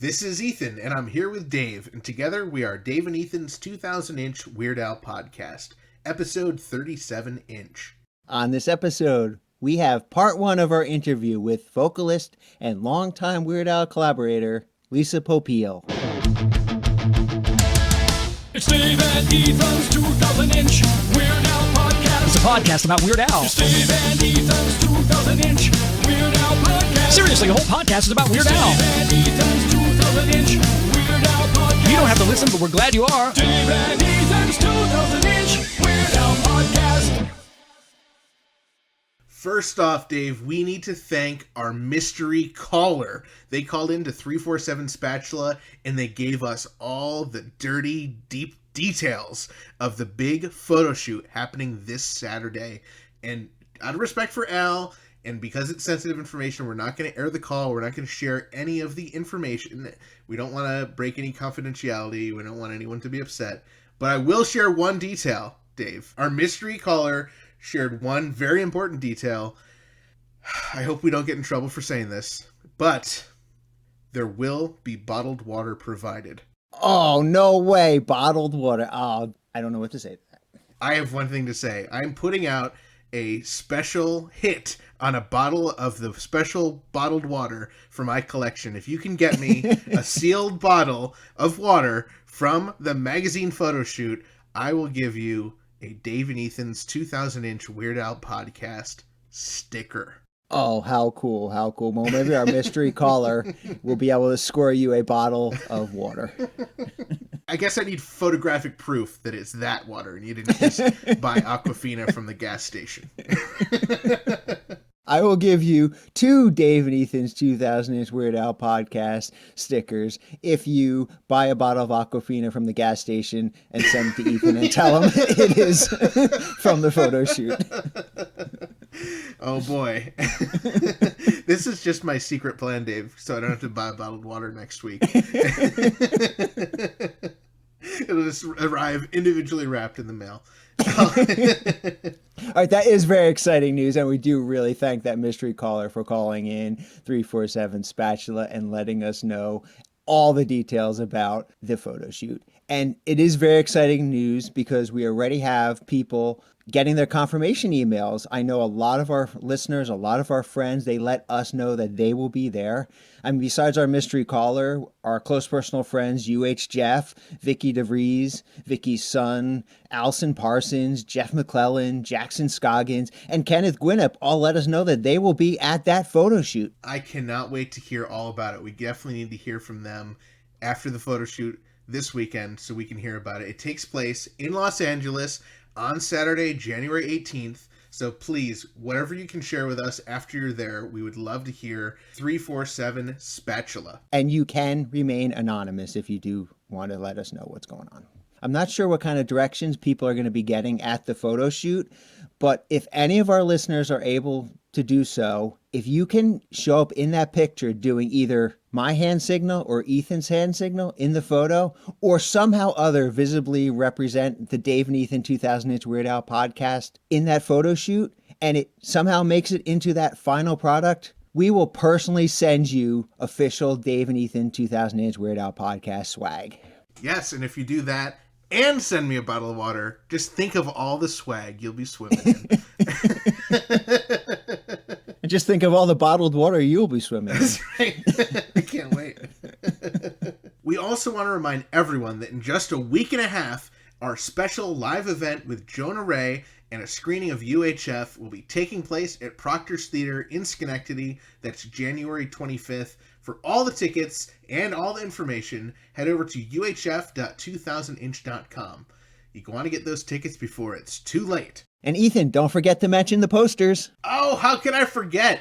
This is Ethan, and I'm here with Dave, and together we are Dave and Ethan's 2000-inch Weird Al podcast, episode 37-inch. On this episode, we have part one of our interview with vocalist and longtime Weird Al collaborator, Lisa Popeil. It's Dave and Ethan's 2000-inch Weird Al podcast. It's a podcast about Weird Al. It's Dave and Ethan's 2000-inch Weird Al podcast. Seriously, the whole podcast is about Weird Al. Dave and Ethan's 2000-inch Weird Al podcast. You don't have to listen, but we're glad you are. Dave and Ethan's 2000-inch Weird Al podcast. First off, Dave, we need to thank our mystery caller. They called into 347 Spatula, and they gave us all the dirty, deep details of the big photo shoot happening this Saturday. And out of respect for Al, and because it's sensitive information, we're not going to air the call. We're not going to share any of the information. We don't want to break any confidentiality. We don't want anyone to be upset. But I will share one detail, Dave. Our mystery caller shared one very important detail. I hope we don't get in trouble for saying this, but there will be bottled water provided. Oh, no way. Bottled water. Oh, I don't know what to say to that. I have one thing to say. I'm putting out a special hit on a bottle of the special bottled water for my collection. If you can get me a sealed bottle of water from the magazine photo shoot, I will give you a Dave and Ethan's 2000-inch Weird Al podcast sticker. Oh, how cool, how cool. Well, maybe our mystery caller will be able to score you a bottle of water. I guess I need photographic proof that it's that water and you didn't just buy Aquafina from the gas station. I will give you 2 Dave and Ethan's 2000-inch Weird Al podcast stickers if you buy a bottle of Aquafina from the gas station and send it to Ethan and tell him it is from the photo shoot. Oh boy. This is just my secret plan, Dave, so I don't have to buy bottled water next week. It'll just arrive individually wrapped in the mail. All right, that is very exciting news, and we do really thank that mystery caller for calling in 347 Spatula and letting us know all the details about the photo shoot. And it is very exciting news because we already have people getting their confirmation emails. I know a lot of our listeners, a lot of our friends, they let us know that they will be there. I mean, besides our mystery caller, our close personal friends, UH Jeff, Vicky DeVries, Vicky's son, Allison Parsons, Jeff McClellan, Jackson Scoggins, and Kenneth Gwinnett all let us know that they will be at that photo shoot. I cannot wait to hear all about it. We definitely need to hear from them after the photo shoot this weekend so we can hear about it. It takes place in Los Angeles on Saturday, January 18th. So please, whatever you can share with us after you're there, we would love to hear. 347 Spatula. And you can remain anonymous if you do want to let us know what's going on. I'm not sure what kind of directions people are going to be getting at the photo shoot, but if any of our listeners are able to do so, if you can show up in that picture doing either my hand signal or Ethan's hand signal in the photo, or somehow other visibly represent the Dave and Ethan 2000-inch Weird Al podcast in that photo shoot, and it somehow makes it into that final product, we will personally send you official Dave and Ethan 2000-inch Weird Al podcast swag. Yes, and if you do that and send me a bottle of water, just think of all the swag you'll be swimming in. And just think of all the bottled water you'll be swimming in. That's right. I can't wait. We also want to remind everyone that in just a week and a half, our special live event with Jonah Ray and a screening of UHF will be taking place at Proctor's Theater in Schenectady. That's January 25th. For all the tickets and all the information, head over to uhf.2000inch.com. You want to get those tickets before it's too late. And Ethan, don't forget to mention the posters. Oh, how can I forget?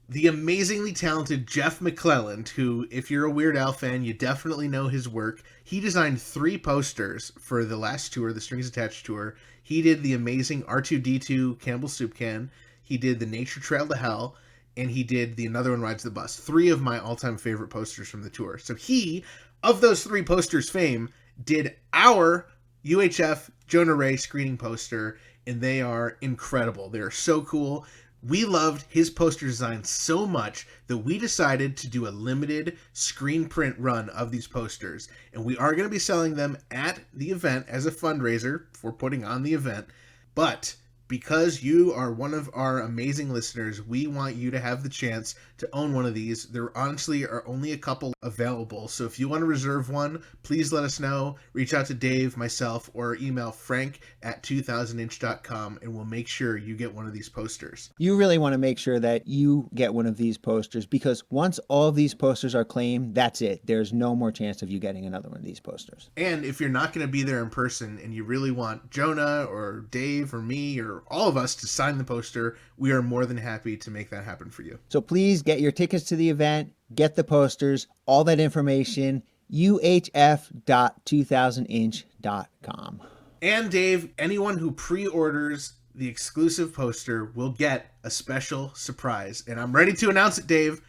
The amazingly talented Jeff McClellan, who, if you're a Weird Al fan, you definitely know his work. He designed 3 posters for the last tour, the Strings Attached tour. He did the amazing R2-D2 Campbell Soup Can. He did the Nature Trail to Hell. And he did the Another One Rides the Bus. 3 of my all-time favorite posters from the tour. So he, of those 3 posters fame, did our UHF Jonah Ray screening poster, and they are incredible. They are so cool. We loved his poster design so much that we decided to do a limited screen print run of these posters. And we are going to be selling them at the event as a fundraiser for putting on the event. But because you are one of our amazing listeners, we want you to have the chance to own one of these. There honestly are only a couple available. So if you want to reserve one, please let us know. Reach out to Dave, myself, or email frank@2000inch.com and we'll make sure you get one of these posters. You really want to make sure that you get one of these posters, because once all of these posters are claimed, that's it. There's no more chance of you getting another one of these posters. And if you're not going to be there in person and you really want Jonah or Dave or me or all of us to sign the poster, we are more than happy to make that happen for you. So please get your tickets to the event, get the posters, all that information, uhf.2000inch.com. And Dave, anyone who pre-orders the exclusive poster will get a special surprise. And I'm ready to announce it, Dave.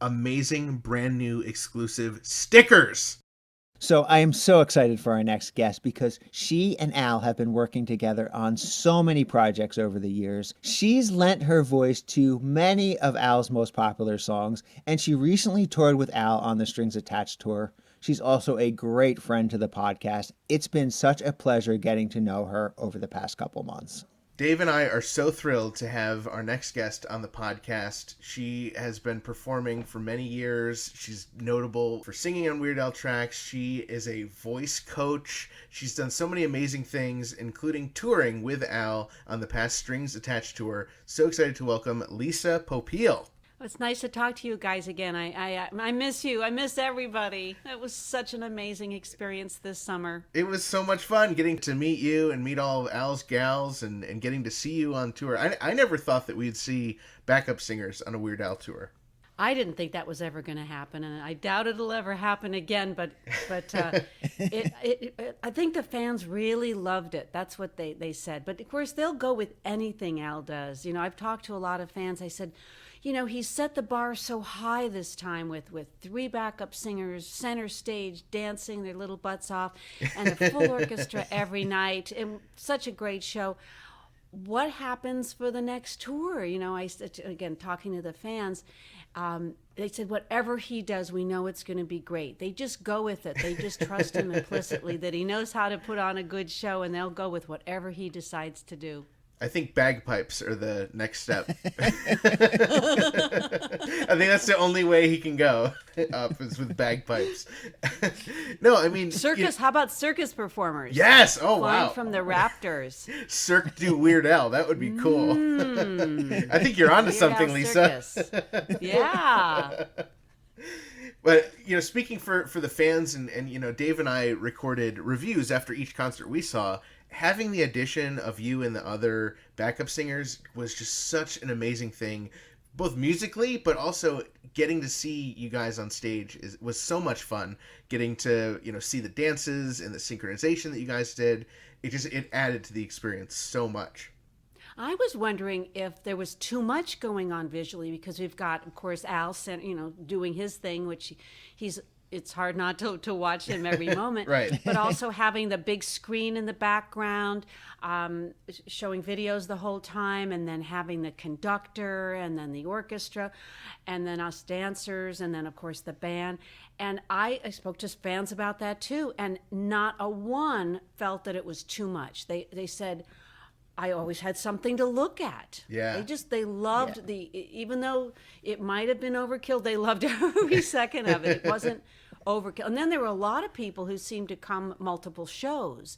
Amazing brand new exclusive stickers. So I am so excited for our next guest, because she and Al have been working together on so many projects over the years. She's lent her voice to many of Al's most popular songs, and she recently toured with Al on the Strings Attached tour. She's also a great friend to the podcast. It's been such a pleasure getting to know her over the past couple months. Dave and I are so thrilled to have our next guest on the podcast. She has been performing for many years. She's notable for singing on Weird Al tracks. She is a voice coach. She's done so many amazing things, including touring with Al on the past Strings Attached tour. So excited to welcome Lisa Popeil. It's nice to talk to you guys again. I miss you. I miss everybody. It was such an amazing experience this summer. It was so much fun getting to meet you and meet all of Al's gals and getting to see you on tour. I never thought that we'd see backup singers on a Weird Al tour. I didn't think that was ever going to happen, and I doubt it'll ever happen again. But I think the fans really loved it. That's what they said. But of course, they'll go with anything Al does. You know, I've talked to a lot of fans. I said, you know, he set the bar so high this time with 3 backup singers, center stage, dancing their little butts off, and a full orchestra every night, and such a great show. What happens for the next tour? You know, again, talking to the fans, they said, whatever he does, we know it's going to be great. They just go with it. They just trust him implicitly that he knows how to put on a good show, and they'll go with whatever he decides to do. I think bagpipes are the next step. I think that's the only way he can go up is with bagpipes. No, I mean... Circus, how about circus performers? Yes! Oh, Flying wow. from the Raptors. Cirque du Weird Al. That would be cool. I think you're onto Weird something, Al Lisa. Circus. Yeah. But, you know, speaking for the fans, and, you know, Dave and I recorded reviews after each concert we saw. Having the addition of you and the other backup singers was just such an amazing thing, both musically, but also getting to see you guys on stage was so much fun. Getting to, you know, see the dances and the synchronization that you guys did. It added to the experience so much. I was wondering if there was too much going on visually, because we've got, of course, Al, you know, doing his thing, which it's hard not to watch him every moment. Right. But also having the big screen in the background, showing videos the whole time, and then having the conductor, and then the orchestra, and then us dancers, and then, of course, the band. And I spoke to fans about that, too, and not a one felt that it was too much. They said, I always had something to look at. Yeah. They loved even though it might have been overkill, they loved every second of it. It wasn't overkill. And then there were a lot of people who seemed to come multiple shows.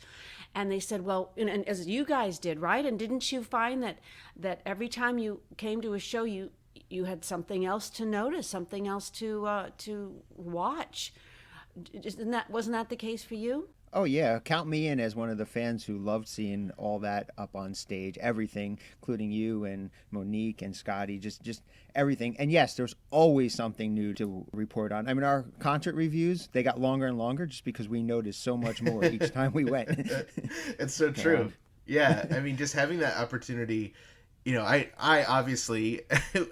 And they said, well, and as you guys did, right? And didn't you find that every time you came to a show, you had something else to notice, something else to watch? Wasn't that the case for you? Oh, yeah. Count me in as one of the fans who loved seeing all that up on stage, everything, including you and Monique and Scotty, just everything. And yes, there's always something new to report on. I mean, our concert reviews, they got longer and longer just because we noticed so much more each time we went. It's so true. Yeah. I mean, just having that opportunity, I obviously,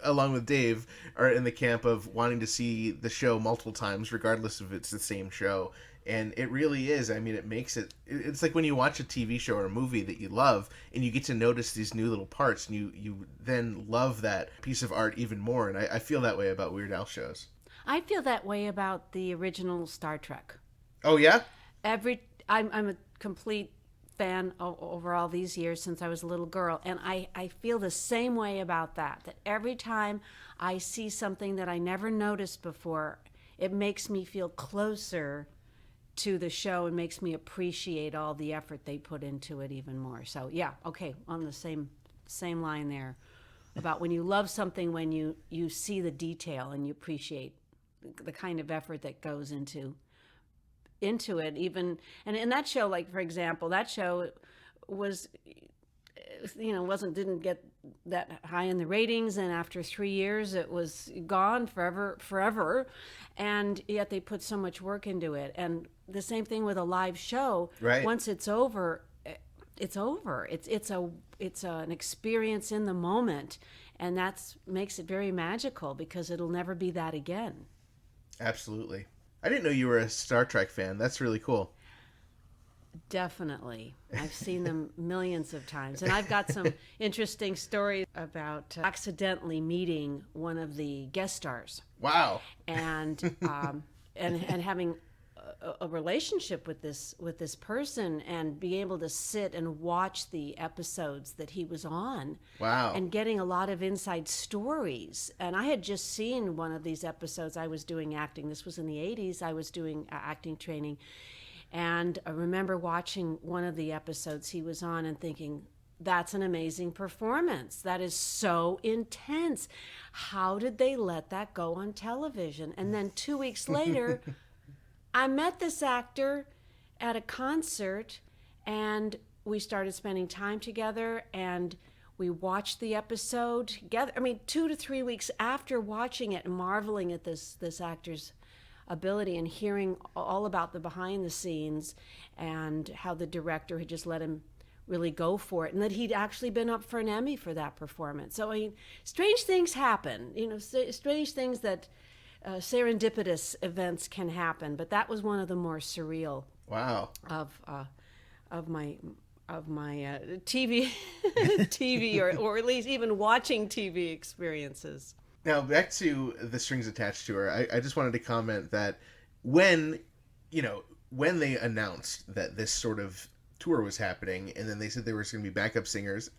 along with Dave, are in the camp of wanting to see the show multiple times, regardless if it's the same show. And it really is. I mean, it makes it's like when you watch a TV show or a movie that you love and you get to notice these new little parts and you then love that piece of art even more. And I feel that way about Weird Al shows. I feel that way about the original Star Trek. Oh, yeah? I'm a complete fan over all these years since I was a little girl, and I feel the same way about that every time I see something that I never noticed before, it makes me feel closer to the show and makes me appreciate all the effort they put into it even more. So yeah, okay, on the same line there about when you love something, when you see the detail and you appreciate the kind of effort that goes into it. Even and in that show, like for example, that show was didn't get that high in the ratings, and after 3 years it was gone forever, and yet they put so much work into it. And the same thing with a live show. Right. Once it's over, it's over. It's an experience in the moment, and that's makes it very magical because it'll never be that again. Absolutely. I didn't know you were a Star Trek fan. That's really cool. Definitely. I've seen them millions of times. And I've got some interesting stories about accidentally meeting one of the guest stars. Wow. And having a relationship with this person and be able to sit and watch the episodes that he was on. Wow. And getting a lot of inside stories. And I had just seen one of these episodes. I was doing acting. This was in the 80s. I was doing acting training. And I remember watching one of the episodes he was on and thinking, that's an amazing performance. That is so intense. How did they let that go on television? And then 2 weeks later, I met this actor at a concert, and we started spending time together, and we watched the episode together. I mean, 2 to 3 weeks after watching it and marveling at this actor's ability and hearing all about the behind the scenes and how the director had just let him really go for it, and that he'd actually been up for an Emmy for that performance. So, I mean, strange things happen, strange things that serendipitous events can happen, but that was one of the more surreal Wow. of my TV TV or at least even watching TV experiences. Now, back to the Strings Attached tour, I just wanted to comment that when they announced that this sort of tour was happening, and then they said there was going to be backup singers,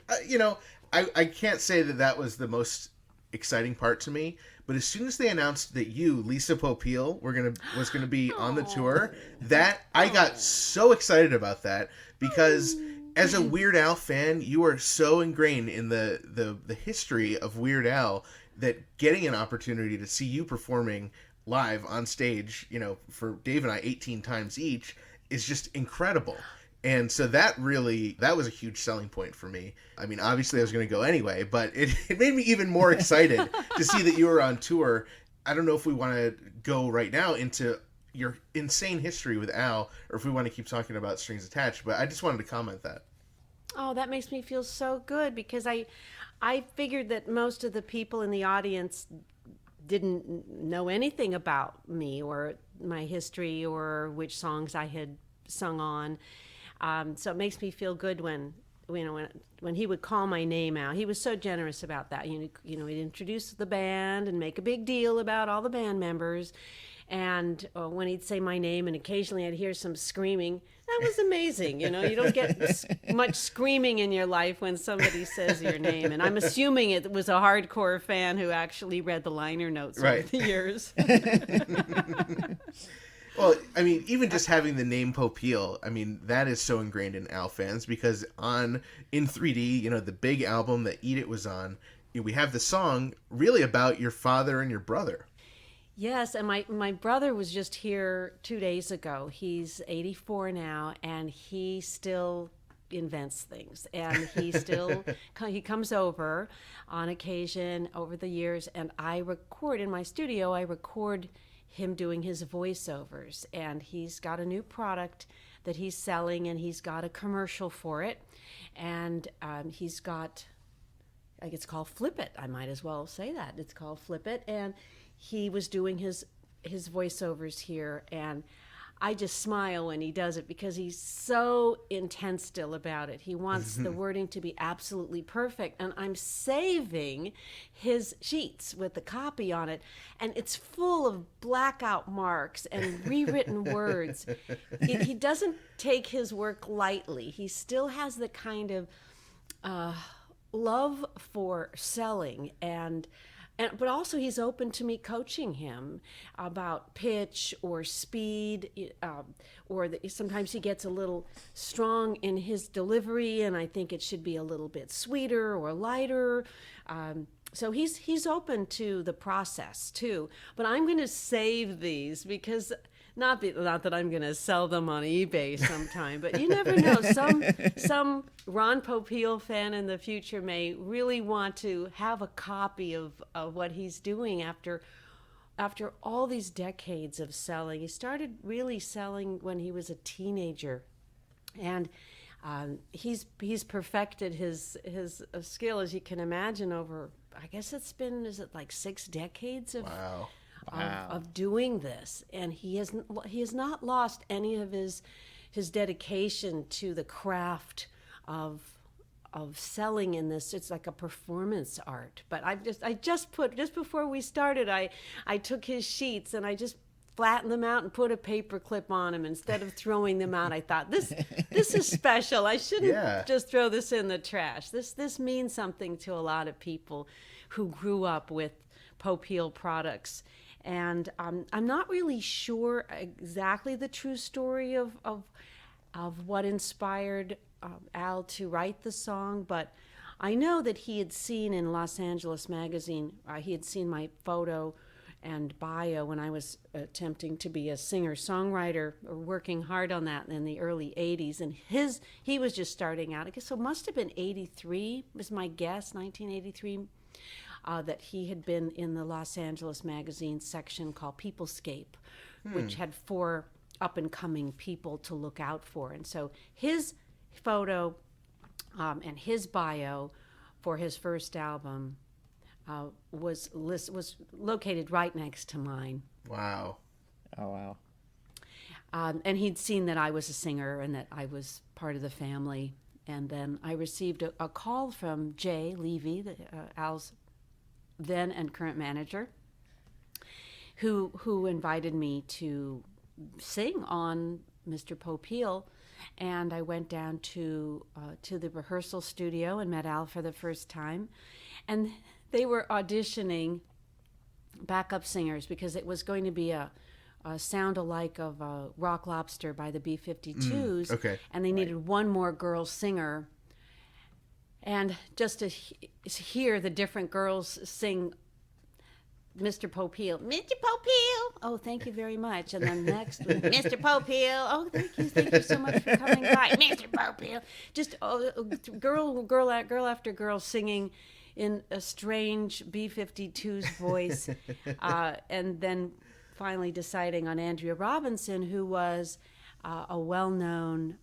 I can't say that was the most exciting part to me, but as soon as they announced that you, Lisa Popeil, was gonna be on the tour, that I got so excited about that, because as a Weird Al fan, you are so ingrained in the history of Weird Al that getting an opportunity to see you performing live on stage, for Dave and I 18 times each, is just incredible. And so that was a huge selling point for me. I mean, obviously I was going to go anyway, but it made me even more excited to see that you were on tour. I don't know if we want to go right now into your insane history with Al, or if we want to keep talking about Strings Attached, but I just wanted to comment that. Oh, that makes me feel so good, because I figured that most of the people in the audience didn't know anything about me or my history or which songs I had sung on. So it makes me feel good when he would call my name out. He was so generous about that. He'd introduce the band and make a big deal about all the band members. And when he'd say my name, and occasionally I'd hear some screaming, that was amazing. You don't get much screaming in your life when somebody says your name. And I'm assuming it was a hardcore fan who actually read the liner notes over the years. Well, I mean, even just having the name Popeil, I mean, that is so ingrained in Al fans, because in 3D, the big album that Eat It was on, we have the song really about your father and your brother. Yes, and my brother was just here 2 days ago. He's 84 now, and he still invents things, and he comes over on occasion over the years, and I record in my studio. I record him doing his voiceovers, and he's got a new product that he's selling, and he's got a commercial for it, and he's got it's called Flip It. I might as well say that. It's called Flip It. And he was doing his voiceovers here, and I just smile when he does it because he's so intense still about it. He wants the wording to be absolutely perfect, and I'm saving his sheets with the copy on it, and it's full of blackout marks and rewritten words. He doesn't take his work lightly. He still has the kind of love for selling, but also he's open to me coaching him about pitch or speed, sometimes he gets a little strong in his delivery, and I think it should be a little bit sweeter or lighter. So he's open to the process too. But I'm going to save these because not that I'm going to sell them on eBay sometime, but you never know. Some Ron Popeil fan in the future may really want to have a copy of what he's doing after all these decades of selling. He started really selling when he was a teenager, and he's perfected his skill, as you can imagine, over, I guess is it like 6 decades of Wow. of doing this, and he has not lost any of his dedication to the craft of selling in this. It's like a performance art. But just before we started, I took his sheets and I just flattened them out and put a paper clip on them instead of throwing them out. I thought this is special. I shouldn't just throw this in the trash. This means something to a lot of people who grew up with Popeil products. And I'm not really sure exactly the true story of what inspired Al to write the song, but I know that he had seen in Los Angeles magazine, he had seen my photo and bio when I was attempting to be a singer-songwriter or working hard on that in the early 80s. And he was just starting out. I guess so it must have been 83 was my guess, 1983. That he had been in the Los Angeles magazine section called Peoplescape, which had 4 up-and-coming people to look out for. And so his photo and his bio for his first album was located right next to mine. Wow. Oh, wow. And he'd seen that I was a singer and that I was part of the family. And then I received a call from Jay Levy, Al's then and current manager, who invited me to sing on Mr. Popeil, and I went down to the rehearsal studio and met Al for the first time, and they were auditioning backup singers because it was going to be a sound alike of Rock Lobster by the B-52s, okay. And they needed one more girl singer. And just to hear the different girls sing Mr. Popeil, Mr. Popeil, oh, thank you very much. And then next, Mr. Popeil, oh, thank you so much for coming by, Mr. Popeil. Just girl after girl singing in a strange B-52's voice. And then finally deciding on Andrea Robinson, who was a well-known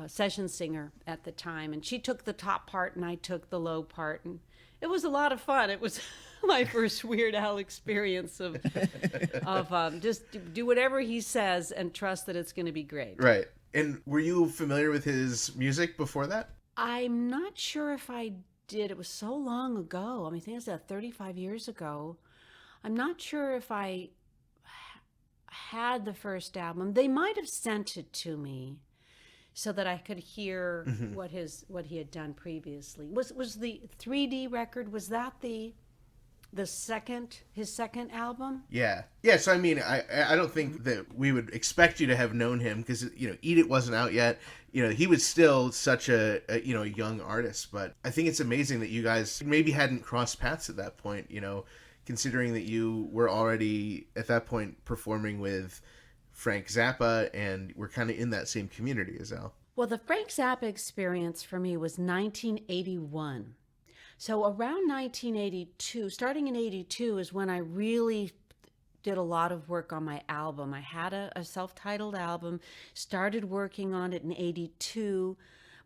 session singer at the time, and she took the top part and I took the low part, and it was a lot of fun. It was my first Weird Al experience of just do whatever he says and trust that it's going to be great. Right. And were you familiar with his music before that? I'm not sure if I did. It was so long ago. I mean, I think it was 35 years ago. I'm not sure if I had the first album. They might have sent it to me so that I could hear what he had done previously. Was the 3D record, was that his second album? Yeah. So I mean, I don't think that we would expect you to have known him because Eat It wasn't out yet. He was still such a young artist, but I think it's amazing that you guys maybe hadn't crossed paths at that point, considering that you were already at that point performing with Frank Zappa, and we're kind of in that same community as Al. Well, the Frank Zappa experience for me was 1981. So around 1982, starting in 82 is when I really did a lot of work on my album. I had a self-titled album, started working on it in 82,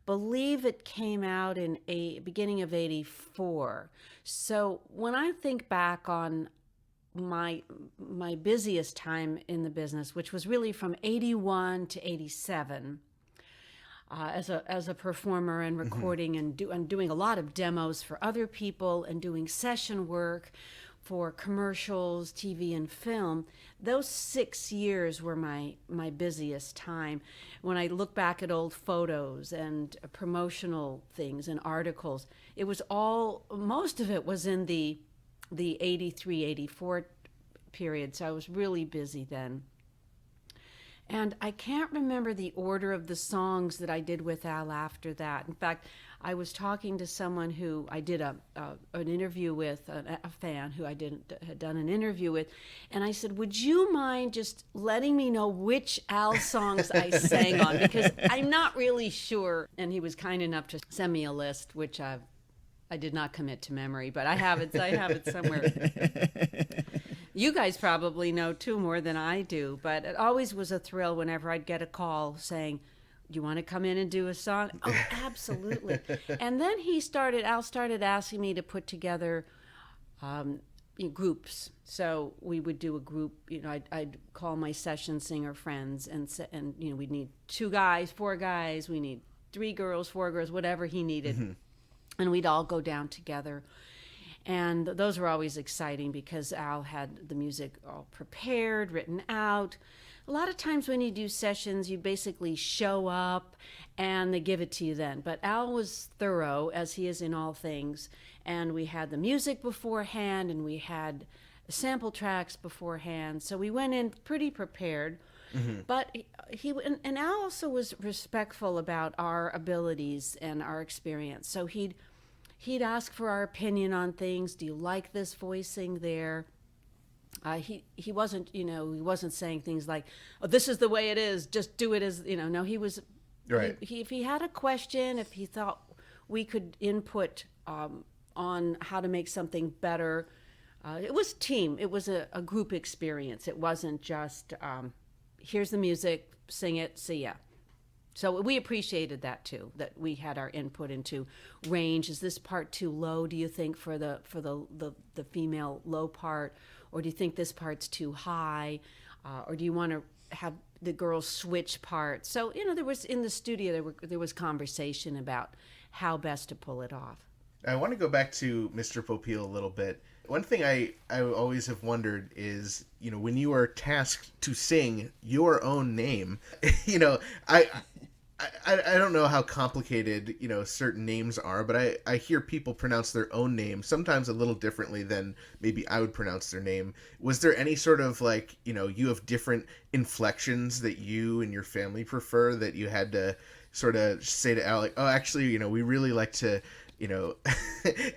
believe it came out in a beginning of 84. So when I think back on my busiest time in the business, which was really from 81 to 87, as a performer and recording and doing a lot of demos for other people and doing session work for commercials, TV, and film. Those 6 years were my busiest time. When I look back at old photos and promotional things and articles, it was most of it was in the 83, 84 period, so I was really busy then. And I can't remember the order of the songs that I did with Al after that. In fact, I was talking to someone who I did an interview with, a fan who I had done an interview with, and I said, would you mind just letting me know which Al songs I sang on? Because I'm not really sure. And he was kind enough to send me a list, which I did not commit to memory, but I have it somewhere. You guys probably know too more than I do, but it always was a thrill whenever I'd get a call saying, "Do you want to come in and do a song?" Oh, absolutely. And then Al started asking me to put together groups. So we would do a group. I'd call my session singer friends, and we'd need 2 guys, 4 guys, we need 3 girls, 4 girls, whatever he needed, and we'd all go down together. And those were always exciting because Al had the music all prepared, written out. A lot of times when you do sessions, you basically show up and they give it to you then. But Al was thorough, as he is in all things. And we had the music beforehand and we had sample tracks beforehand. So we went in pretty prepared. But and Al also was respectful about our abilities and our experience. So he'd ask for our opinion on things. Do you like this voicing there? He wasn't, he wasn't saying things like, "Oh, this is the way it is. Just do it as," No, he was. Right. If he had a question, if he thought we could input on how to make something better, it was team. It was a group experience. It wasn't just here's the music, sing it, see ya. So we appreciated that too, that we had our input into range. Is this part too low, do you think, for the female low part? Or do you think this part's too high? Or do you want to have the girls switch parts? So, there was, in the studio, there was conversation about how best to pull it off. I want to go back to Mr. Popeil a little bit. One thing I always have wondered is, when you are tasked to sing your own name, I don't know how complicated, certain names are, but I hear people pronounce their own name sometimes a little differently than maybe I would pronounce their name. Was there any sort of you have different inflections that you and your family prefer that you had to sort of say to Al, oh, actually, we really like to,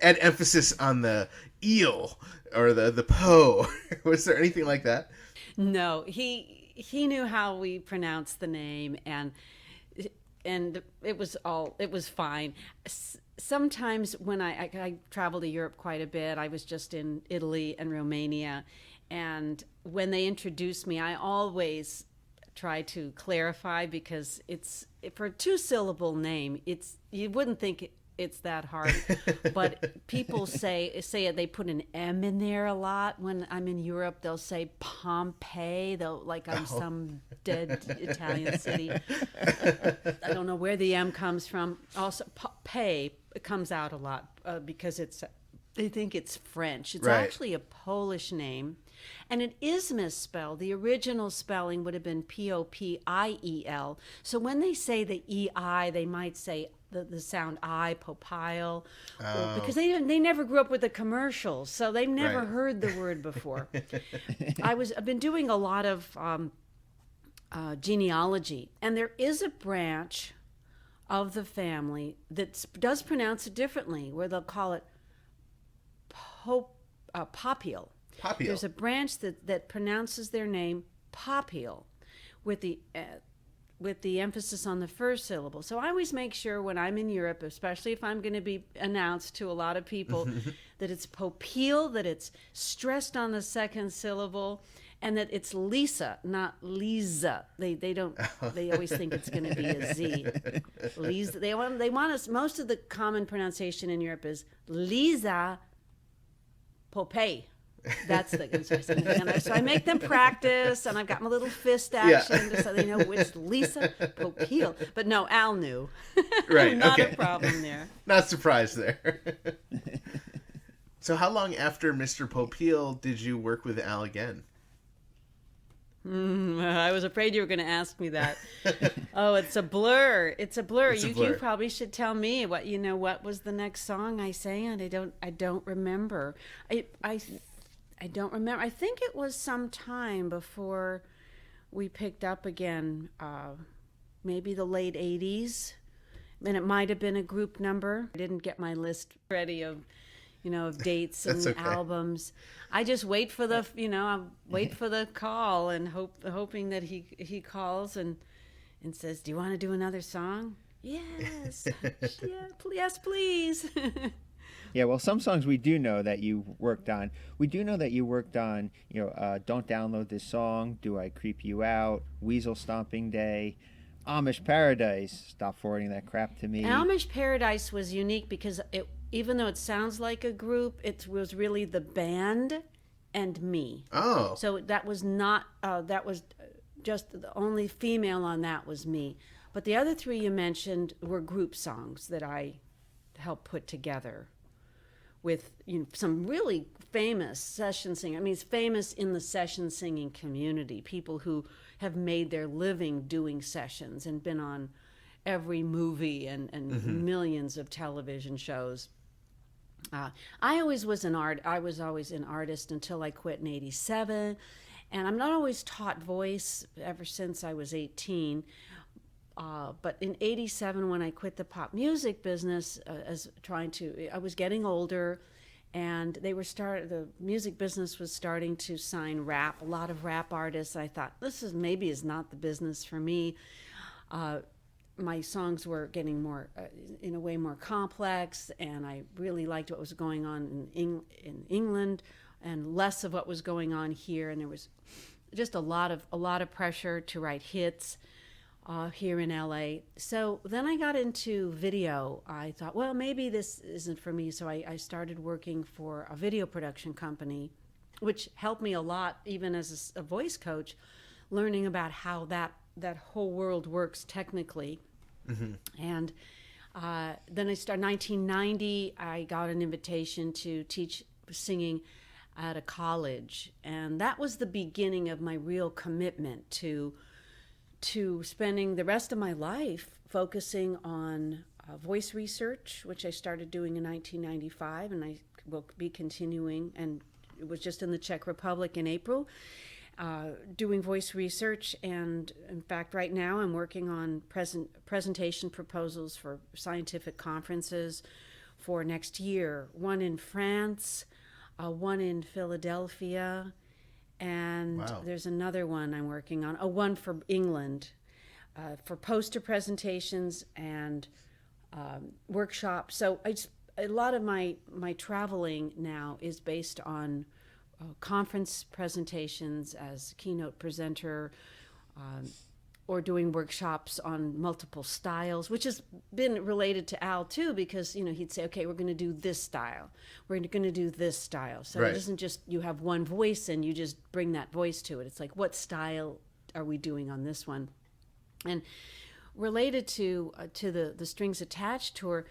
add emphasis on the eel or the po? Was there anything like that? No, he knew how we pronounced the name, and it was fine. Sometimes when I travel to Europe quite a bit, I was just in Italy and Romania, and when they introduced me, I always try to clarify, because for a 2-syllable name, you wouldn't think it's that hard, but people say it. They put an M in there a lot. When I'm in Europe, they'll say Pompei. I'm some dead Italian city. I don't know where the M comes from. Also, Popeil comes out a lot because they think it's French. It's actually a Polish name, and it is misspelled. The original spelling would have been Popiel. So when they say the EI, they might say the sound I, Popeil, because they never grew up with the commercials, so they've never heard the word before. I've been doing a lot of genealogy, and there is a branch of the family that does pronounce it differently, where they'll call it Popeil. Popeil. There's a branch that pronounces their name Popeil with the emphasis on the first syllable. So I always make sure when I'm in Europe, especially if I'm going to be announced to a lot of people, that it's Popeil, that it's stressed on the second syllable. and that it's Lisa, not Lisa. They don't. They always think it's going to be a Z. Lisa. They want us. Most of the common pronunciation in Europe is Lisa Popeil. That's the so I make them practice, and I've got my little fist action so they know which Lisa Popeil. But no, Al knew. Right. Not okay. a problem there. Not surprised there. So how long after Mr. Popeil did you work with Al again? I was afraid you were going to ask me that. Oh, it's a blur. It's a blur. You probably should tell me what was the next song I sang. I don't remember. I don't remember. I think it was some time before we picked up again. Maybe the late 80s. And it might have been a group number. I didn't get my list ready of dates and albums. I just wait for the, I wait for the call and hoping that he calls and says, "Do you want to do another song?" Yes, yes, please. Yeah, well, some songs we do know that you worked on. We do know that you worked on, Don't Download This Song, Do I Creep You Out, Weasel Stomping Day, Amish Paradise, Stop Forwarding That Crap to Me. Amish Paradise was unique because even though it sounds like a group, it was really the band and me. Oh. So that was not, that was just the only female on that was me. But the other three you mentioned were group songs that I helped put together with some really famous session singing. I mean, it's famous in the session singing community, people who have made their living doing sessions and been on every movie and millions of television shows. I was always an artist until I quit in 87, and I'm not always taught voice ever since I was 18. But in 87, when I quit the pop music business, I was getting older, and the music business was starting to sign a lot of rap artists. I thought, this is not the business for me. My songs were getting more, in a way, more complex, and I really liked what was going on in England, and less of what was going on here. And there was just a lot of pressure to write hits here in LA. So then I got into video. I thought, well, maybe this isn't for me. So I started working for a video production company, which helped me a lot, even as a voice coach, learning about how that whole world works technically. Mm-hmm. And then I started 1990. I got an invitation to teach singing at a college, and that was the beginning of my real commitment to spending the rest of my life focusing on voice research, which I started doing in 1995, and I will be continuing, and it was just in the Czech Republic in April, doing voice research. And in fact, right now I'm working on presentation proposals for scientific conferences for next year, one in France, one in Philadelphia, and there's another one I'm working on, one for England, for poster presentations and workshops. So a lot of my traveling now is based on conference presentations as keynote presenter, or doing workshops on multiple styles, which has been related to Al too, because he'd say, okay, we're going to do this style, we're going to do this style. So It isn't just you have one voice and you just bring that voice to it. It's like, what style are we doing on this one? And related to the Strings Attached tour,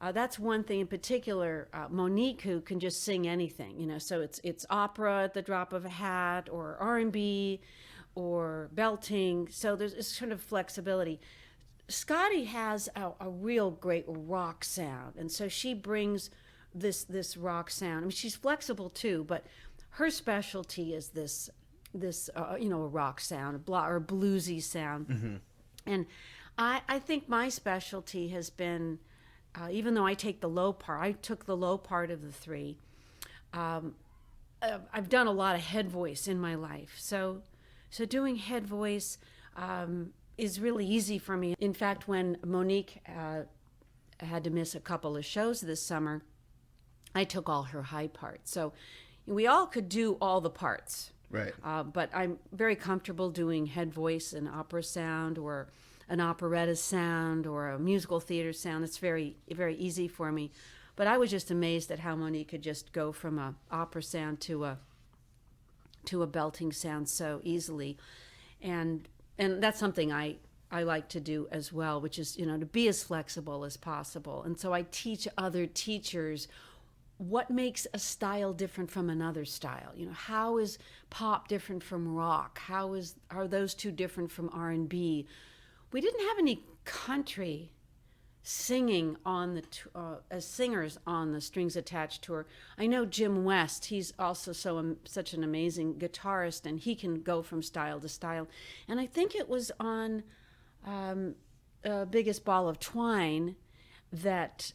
that's one thing in particular. Monique, who can just sing anything, so it's opera at the drop of a hat, or R&B, or belting. So there's this sort of flexibility. Scotty has a real great rock sound, and so she brings this rock sound. I mean, she's flexible too, but her specialty is this a rock sound, or a bluesy sound. Mm-hmm. And I think my specialty has been, even though I took the low part of the three. I've done a lot of head voice in my life, so doing head voice is really easy for me. In fact, when Monique had to miss a couple of shows this summer, I took all her high parts. So we all could do all the parts. Right. But I'm very comfortable doing head voice and opera sound, or an operetta sound, or a musical theater sound. It's very, very easy for me. But I was just amazed at how Monique could just go from a opera sound to a belting sound so easily, and that's something I like to do as well, which is, to be as flexible as possible. And so I teach other teachers what makes a style different from another style. How is pop different from rock? Are those two different from R&B? We didn't have any country singing on the as singers on the Strings Attached tour. I know Jim West, he's also such an amazing guitarist, and he can go from style to style. And I think it was on Biggest Ball of Twine that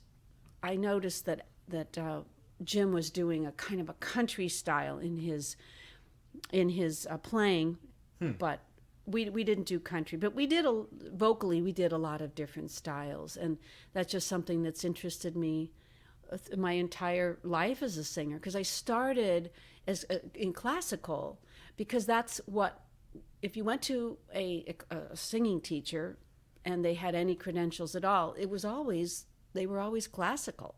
I noticed that Jim was doing a kind of a country style in his playing, but we didn't do country, but vocally we did a lot of different styles, and that's just something that's interested me my entire life as a singer, because I started in classical, because that's what, if you went to a singing teacher and they had any credentials at all, they were always classical.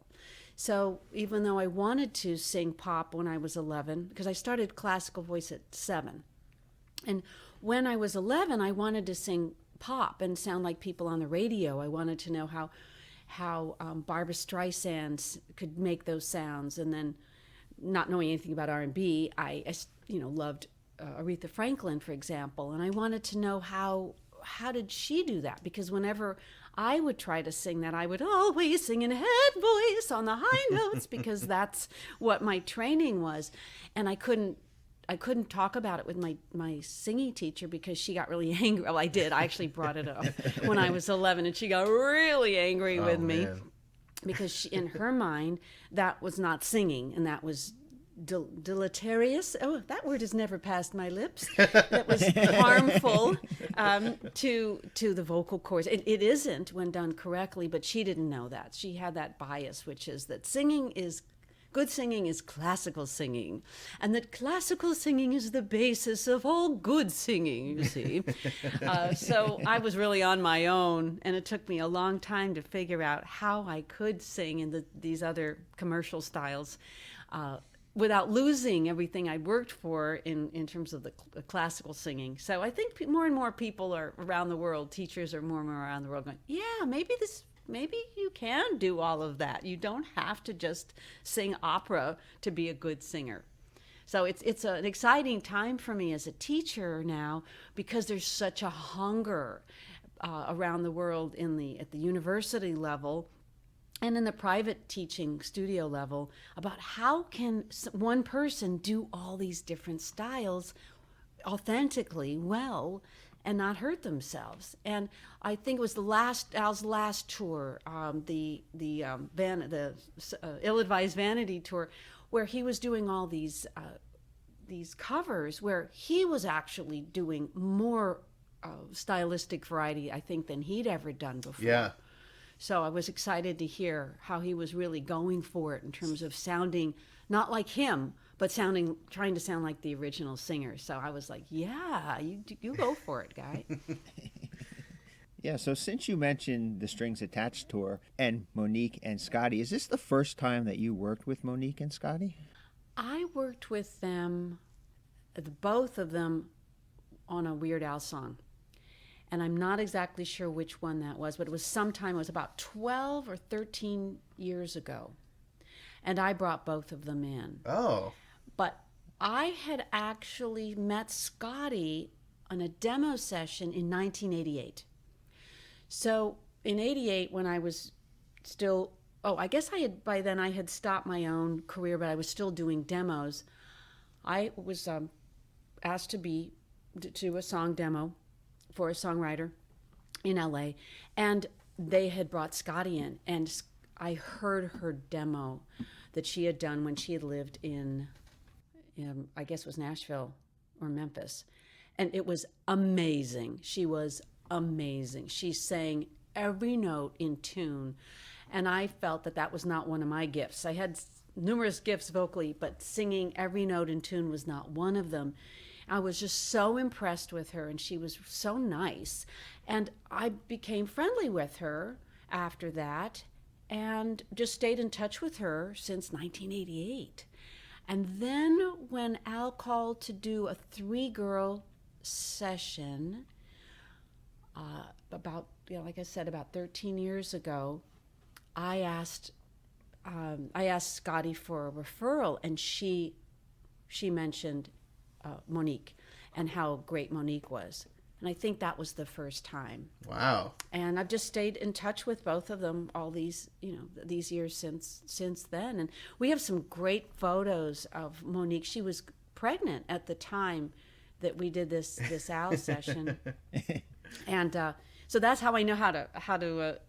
So even though I wanted to sing pop when I was 11, because I started classical voice at 7, and when I was 11, I wanted to sing pop and sound like people on the radio. I wanted to know how Barbra Streisand could make those sounds, and then, not knowing anything about R&B, I loved Aretha Franklin, for example, and I wanted to know how did she do that, because whenever I would try to sing that, I would always sing in head voice on the high notes, because that's what my training was, and I couldn't talk about it with my singing teacher, because she got really angry. Well, I did. I actually brought it up when I was 11, and she got really angry with me, because in her mind, that was not singing, and that was deleterious. Oh, that word has never passed my lips. That was harmful to the vocal cords. It isn't when done correctly, but she didn't know that. She had that bias, which is that good singing is classical singing, and that classical singing is the basis of all good singing, you see. So I was really on my own, and it took me a long time to figure out how I could sing in these other commercial styles without losing everything I worked for in terms of the classical singing. So I think more and more people are around the world, teachers are more and more around the world going, yeah, maybe you can do all of that. You don't have to just sing opera to be a good singer. So it's an exciting time for me as a teacher now, because there's such a hunger around the world at the university level and in the private teaching studio level about how can one person do all these different styles authentically well and not hurt themselves. And I think it was Al's last tour, the Ill-Advised Vanity tour, where he was doing all these covers, where he was actually doing more stylistic variety, I think, than he'd ever done before. Yeah. So I was excited to hear how he was really going for it in terms of sounding not like him, but trying to sound like the original singer. So I was like, yeah, you go for it, guy. Yeah, so since you mentioned the Strings Attached tour and Monique and Scotty, is this the first time that you worked with Monique and Scotty? I worked with them, both of them, on a Weird Al song. And I'm not exactly sure which one that was, but it was about 12 or 13 years ago. And I brought both of them in. Oh. But I had actually met Scotty on a demo session in 1988. So in 88, when I was still, I guess by then I had stopped my own career, but I was still doing demos. I was asked to do a song demo for a songwriter in LA, and they had brought Scotty in, and I heard her demo that she had done when she had lived in I guess it was Nashville or Memphis, and it was amazing. She was amazing. She sang every note in tune, and I felt that was not one of my gifts. I had numerous gifts vocally, but singing every note in tune was not one of them. I was just so impressed with her, and she was so nice. And I became friendly with her after that and just stayed in touch with her since 1988. And then when Al called to do a 3-girl session, about, like I said, about 13 years ago, I asked Scotty for a referral, and she mentioned Monique and how great Monique was. And I think that was the first time. Wow. And I've just stayed in touch with both of them all these years since then. And we have some great photos of Monique. She was pregnant at the time that we did this Al session. And so that's how I know how to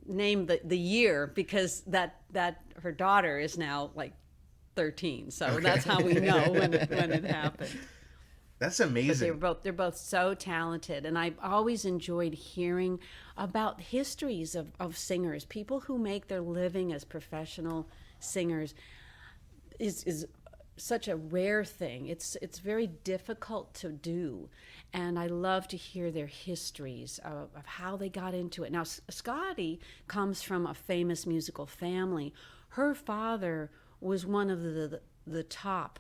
name the year, because that her daughter is now like 13. So that's how we know when it happened. That's amazing. But they're both so talented, and I've always enjoyed hearing about histories of singers. People who make their living as professional singers is such a rare thing. It's very difficult to do, and I love to hear their histories of how they got into it. Now, Scotty comes from a famous musical family. Her father was one of the top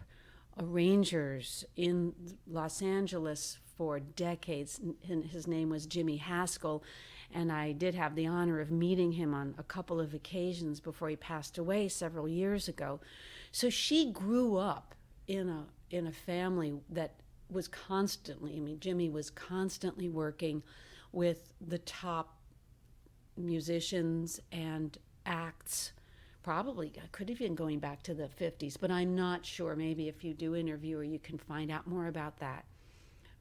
arrangers in Los Angeles for decades. His name was Jimmy Haskell, and I did have the honor of meeting him on a couple of occasions before he passed away several years ago. So she grew up in a family that was constantly, Jimmy was constantly working with the top musicians and acts. Probably could have been going back to the 50s, but I'm not sure. Maybe if you do interview her, you can find out more about that.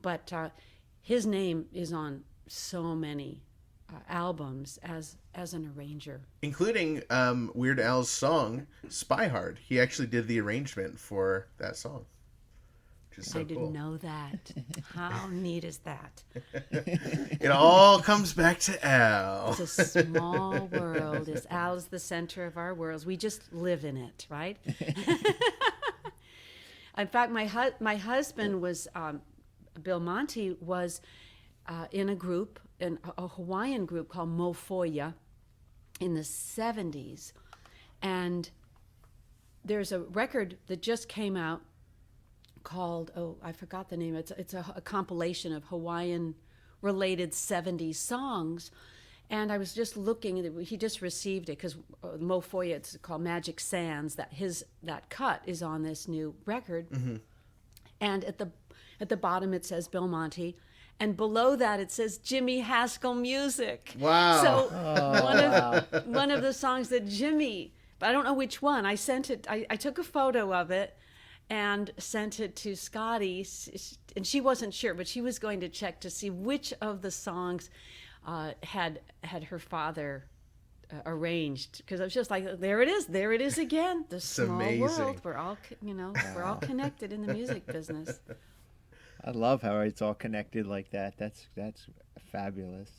But his name is on so many albums as an arranger, including Weird Al's song "Spy Hard." He actually did the arrangement for that song, which is so I cool. didn't know that. How neat is that? It all comes back to Al. It's a small world. Al is the center of our worlds. We just live in it, right? In fact, my husband was, Bill Monty was in a group, a Hawaiian group called Mofoya in the 70s. And there's a record that just came out called, I forgot the name. It's a compilation of Hawaiian-related 70s songs. And I was just looking, he just received it, because Mofoya, it's called Magic Sands, that cut is on this new record. Mm-hmm. And at the bottom it says Bill Monty, and below that it says Jimmy Haskell Music. Wow. So one of the songs that Jimmy, but I don't know which one, I sent it, I took a photo of it and sent it to Scotty, and she wasn't sure, but she was going to check to see which of the songs had her father arranged, because I was just like, there it is again, the small amazing. world. We're all we're all connected in the music business. I love how it's all connected like that. That's fabulous.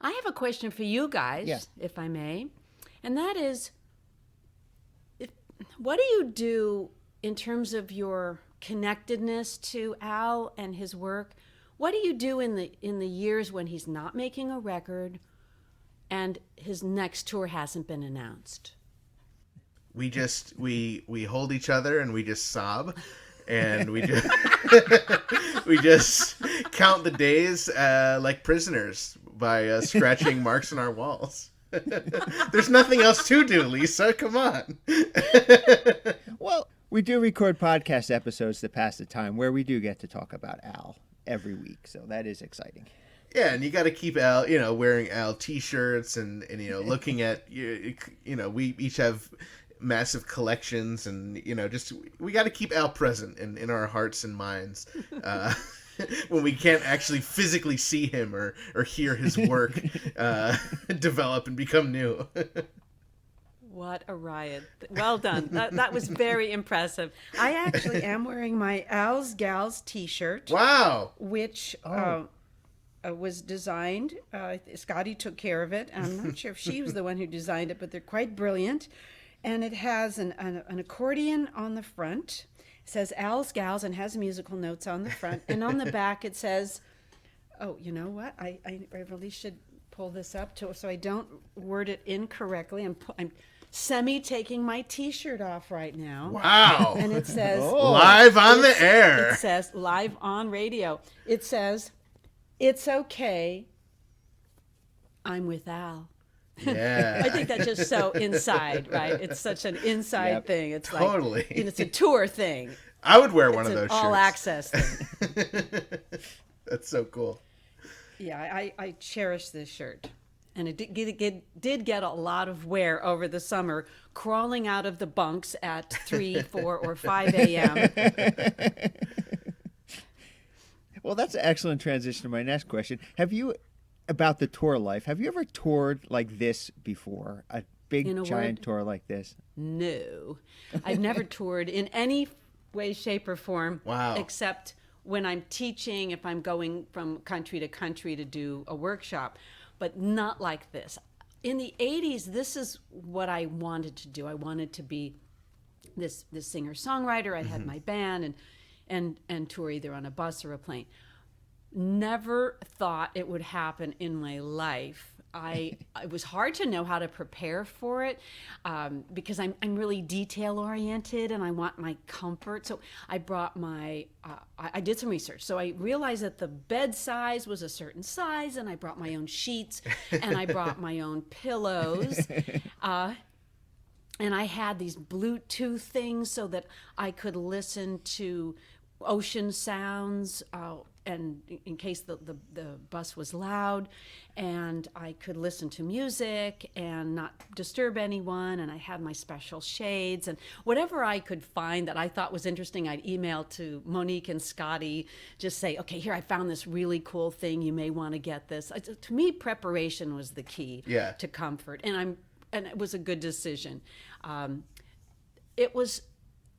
I have a question for you guys, if I may, and that is, what do you do in terms of your connectedness to Al and his work? What do you do in the years when he's not making a record and his next tour hasn't been announced? We just we hold each other and we just sob, and we just we just count the days like prisoners by scratching marks on our walls. There's nothing else to do, Lisa. Come on. Well, we do record podcast episodes to pass the time where we do get to talk about Al every week, so that is exciting. Yeah, and you got to keep Al, wearing Al T-shirts and looking at, we each have massive collections, and just we got to keep Al present in our hearts and minds when we can't actually physically see him or hear his work develop and become new. What a riot. Well done. That was very impressive. I actually am wearing my Al's Gals t-shirt. Wow. Which was designed. Scotty took care of it. I'm not sure if she was the one who designed it, but they're quite brilliant. And it has an accordion on the front. says Al's Gals and has musical notes on the front. And on the back it says, oh, you know what? I really should pull this up so I don't word it incorrectly. I'm semi-taking my T-shirt off right now. Wow. And it says... Live on the air. It says, live on radio. It says, it's okay, I'm with Al. Yeah. I think that's just so inside, right? It's such an inside thing. It's Totally. like, it's a tour thing. I would wear one It's of an those shirts. all access thing. That's so cool. Yeah, I cherish this shirt. And it did get a lot of wear over the summer, crawling out of the bunks at 3, 4, or 5 a.m. Well, that's an excellent transition to my next question. About the tour life, have you ever toured like this before? A big, giant tour like this? No. I've never toured in any way, shape, or form. Wow. Except when I'm teaching, if I'm going from country to country to do a workshop, but not like this. In the 80s, this is what I wanted to do. I wanted to be this singer-songwriter. I had my band and tour either on a bus or a plane. Never thought it would happen in my life. It was hard to know how to prepare for it because I'm really detail oriented and I want my comfort. So I brought I did some research. So I realized that the bed size was a certain size, and I brought my own sheets and I brought my own pillows. And I had these Bluetooth things so that I could listen to ocean sounds and in case the bus was loud, and I could listen to music and not disturb anyone, and I had my special shades, and whatever I could find that I thought was interesting, I'd email to Monique and Scotty, just say, okay, here, I found this really cool thing, you may want to get this. To me, preparation was the key to comfort, and it was a good decision. It was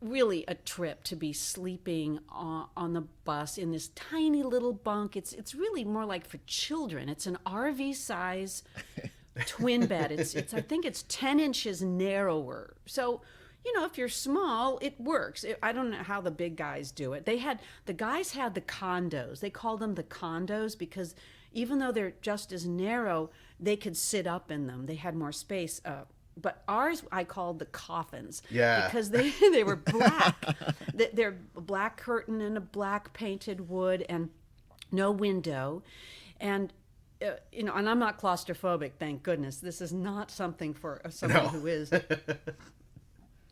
really a trip to be sleeping on the bus in this tiny little bunk. It's really more like for children. It's an RV size twin bed. I think it's 10 inches narrower. So, if you're small, it works. I don't know how the big guys do it. The guys had the condos. They called them the condos because even though they're just as narrow, they could sit up in them. They had more space. But ours, I called the coffins. Yeah. Because they were black. They're a black curtain and a black painted wood and no window. And, and I'm not claustrophobic, thank goodness. This is not something for someone who is.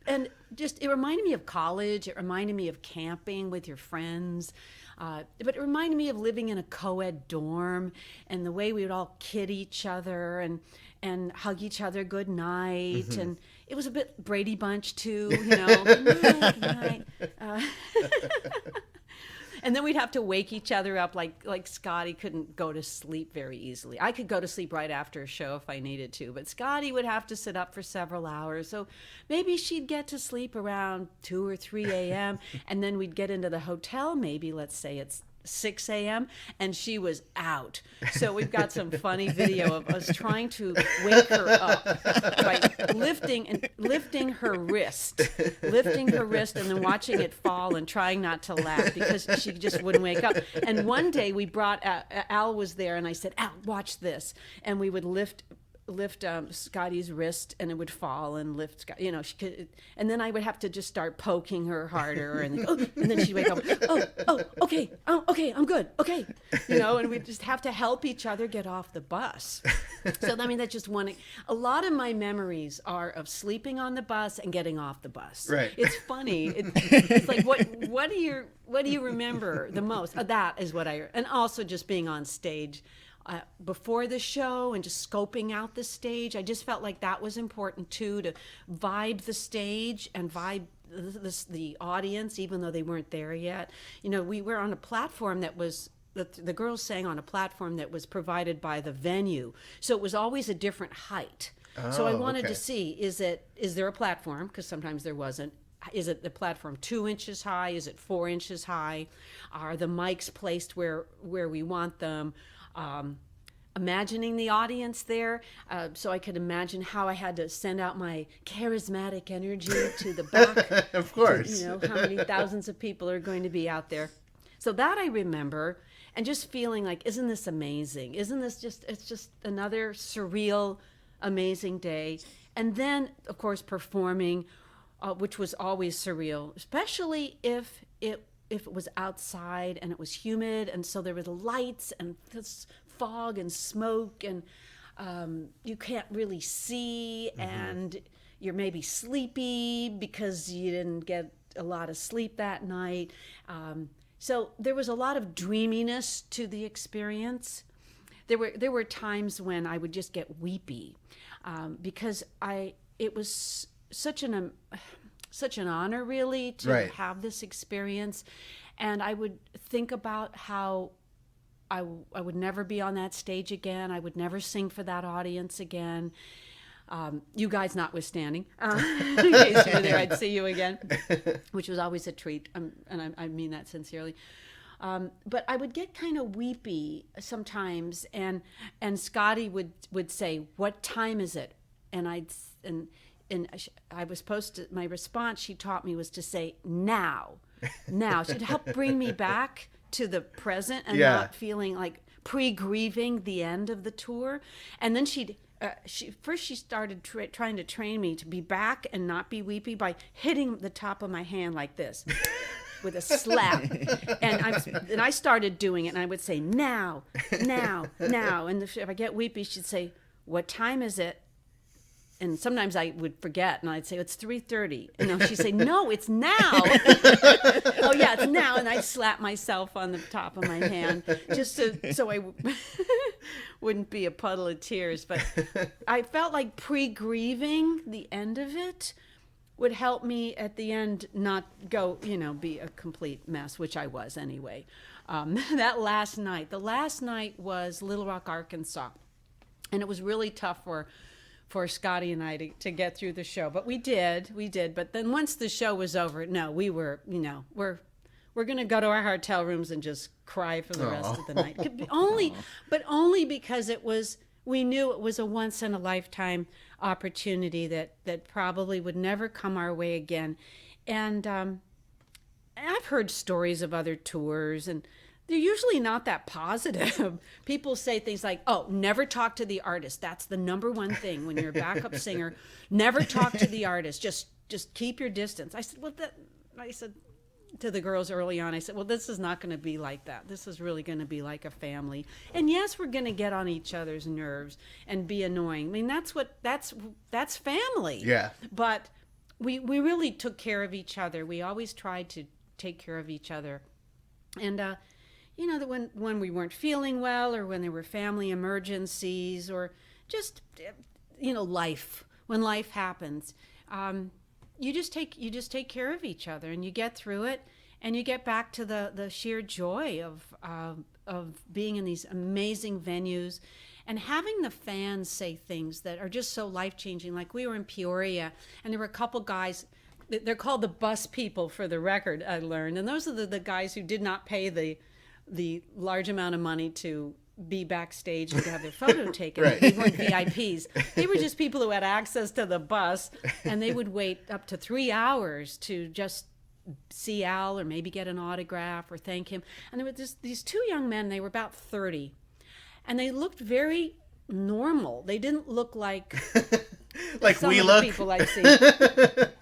And it reminded me of college. It reminded me of camping with your friends. But it reminded me of living in a co-ed dorm and the way we would all kid each other and hug each other good night. Mm-hmm. And it was a bit Brady Bunch too, good night, good night. And then we'd have to wake each other up like Scotty couldn't go to sleep very easily. I could go to sleep right after a show if I needed to, but Scotty would have to sit up for several hours. So maybe she'd get to sleep around 2 or 3 a.m. and then we'd get into the hotel, maybe let's say it's 6 a.m. and she was out. So we've got some funny video of us trying to wake her up by lifting her wrist and then watching it fall and trying not to laugh because she just wouldn't wake up. And one day we brought Al was there and I said, Al, watch this. And we would lift Scotty's wrist and it would fall and lift Scott, she could, and then I would have to just start poking her harder and then she'd wake up, okay, I'm good, okay, and we'd just have to help each other get off the bus. So that's just one. A lot of my memories are of sleeping on the bus and getting off the bus. Right. It's funny. It's like what do you remember the most? That is what and also just being on stage. Before the show and just scoping out the stage. I just felt like that was important too, to vibe the stage and vibe the audience, even though they weren't there yet. We were on a platform that was, the girls sang on a platform that was provided by the venue. So it was always a different height. So I wanted to see, is there a platform? Because sometimes there wasn't. Is it the platform 2 inches high? Is it 4 inches high? Are the mics placed where we want them? imagining the audience there, so I could imagine how I had to send out my charismatic energy to the back. Of course. You know, how many thousands of people are going to be out there. So that I remember, and just feeling like, isn't this amazing? Isn't this just, it's just another surreal, amazing day. And then, of course, performing, which was always surreal, especially if it was outside and it was humid, and so there were the lights and this fog and smoke, and you can't really see, and you're maybe sleepy because you didn't get a lot of sleep that night. So there was a lot of dreaminess to the experience. There were times when I would just get weepy because it was such an honor, really, to have this experience. And I would think about how I would never be on that stage again. I would never sing for that audience again. You guys notwithstanding. In case you were there, I'd see you again, which was always a treat. And I mean that sincerely. But I would get kind of weepy sometimes, and Scotty would say, "What time is it?" And I was supposed to, my response she taught me was to say, "Now." Now. She'd help bring me back to the present and not feeling like pre-grieving the end of the tour. And then she started trying to train me to be back and not be weepy by hitting the top of my hand like this with a slap. And I started doing it, and I would say, "Now, now, now." And if I get weepy, she'd say, "What time is it?" And sometimes I would forget, and I'd say, "It's 3:30." And she'd say, "No, it's now." "Oh yeah, it's now." And I'd slap myself on the top of my hand just so I wouldn't be a puddle of tears. But I felt like pre-grieving the end of it would help me at the end not go, be a complete mess, which I was anyway. The last night was Little Rock, Arkansas, and it was really tough for Scotty and I to get through the show, but we did. But then once the show was over, no, we were, we're going to go to our hotel rooms and just cry for the rest of the night. But only because we knew it was a once in a lifetime opportunity that probably would never come our way again. And I've heard stories of other tours, and they're usually not that positive. People say things like, "Oh, never talk to the artist. That's the number one thing when you're a backup singer. Never talk to the artist. Just keep your distance." I said to the girls early on, I said, "Well, this is not going to be like that. This is really going to be like a family. And yes, we're going to get on each other's nerves and be annoying. I mean, that's family." Yeah. But we really took care of each other. We always tried to take care of each other. And that when we weren't feeling well, or when there were family emergencies, or just life, when life happens, you just take care of each other, and you get through it, and you get back to the sheer joy of being in these amazing venues, and having the fans say things that are just so life-changing. Like, we were in Peoria, and there were a couple guys. They're called the bus people, for the record, I learned, and those are the guys who did not pay the large amount of money to be backstage and to have their photo taken. Right. They weren't VIPs. They were just people who had access to the bus, and they would wait up to 3 hours to just see Al, or maybe get an autograph or thank him. And there were these two young men. They were about 30, and they looked very normal. They didn't look like like some we of look. the people I've seen